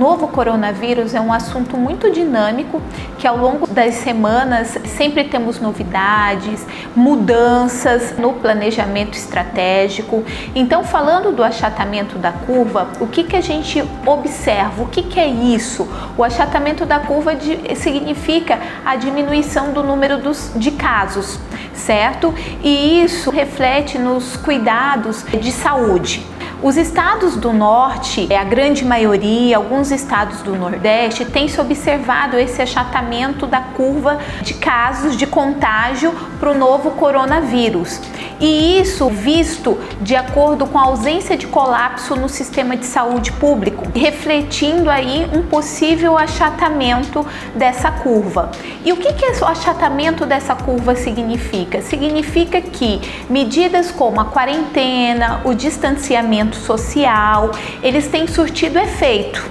novo coronavírus é um assunto muito dinâmico, que ao longo das semanas sempre temos novidades, mudanças no planejamento estratégico. Então, falando do achatamento da curva, o que a gente observa? O que é isso? O achatamento da curva significa a diminuição do número de casos, certo? E isso reflete nos cuidados de saúde. Os estados do norte, a grande maioria, alguns estados do nordeste, têm se observado esse achatamento da curva de casos de contágio para o novo coronavírus. E isso visto de acordo com a ausência de colapso no sistema de saúde público, refletindo aí um possível achatamento dessa curva. E o que o achatamento dessa curva significa? Significa que medidas como a quarentena, o distanciamento social, eles têm surtido efeito.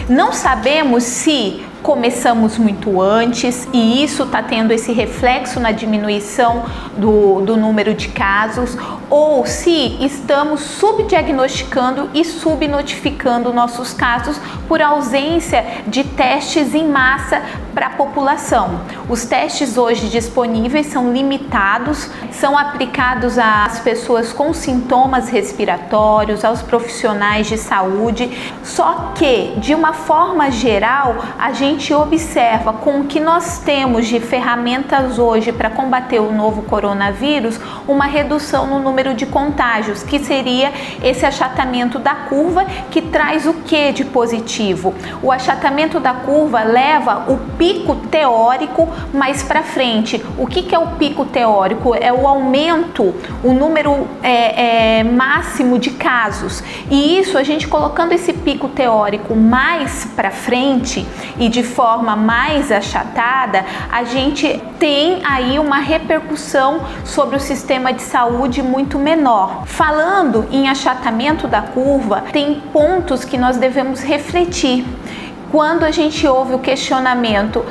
Não sabemos se começamos muito antes e isso está tendo esse reflexo na diminuição do número de casos, ou se estamos subdiagnosticando e subnotificando nossos casos por ausência de testes em massa para a população. Os testes hoje disponíveis são limitados, são aplicados às pessoas com sintomas respiratórios, aos profissionais de saúde, só que, de uma forma geral, a gente observa com o que nós temos de ferramentas hoje para combater o novo coronavírus, uma redução no número de contágios, que seria esse achatamento da curva, que traz o que de positivo? O achatamento da curva leva o pico teórico mais para frente. O que é o pico teórico? É o aumento, o número máximo de casos. E isso, a gente colocando esse pico teórico mais para frente e de forma mais achatada, a gente tem aí uma repercussão sobre o sistema de saúde muito menor. Falando em achatamento da curva, tem pontos que nós devemos refletir. Quando a gente ouve o questionamento,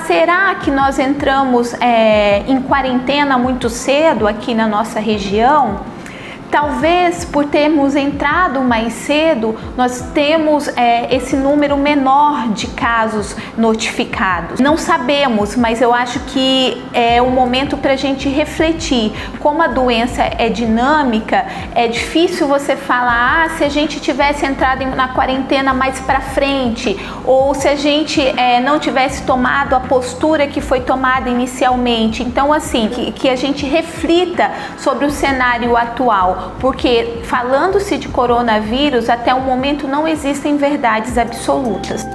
será que nós entramos em quarentena muito cedo aqui na nossa região? Talvez por termos entrado mais cedo, nós temos esse número menor de casos notificados. Não sabemos, mas eu acho que é o momento para a gente refletir. Como a doença é dinâmica, é difícil você falar, se a gente tivesse entrado na quarentena mais para frente, ou se a gente não tivesse tomado a postura que foi tomada inicialmente. Então, assim, que a gente reflita sobre o cenário atual. Porque falando-se de coronavírus, até o momento não existem verdades absolutas.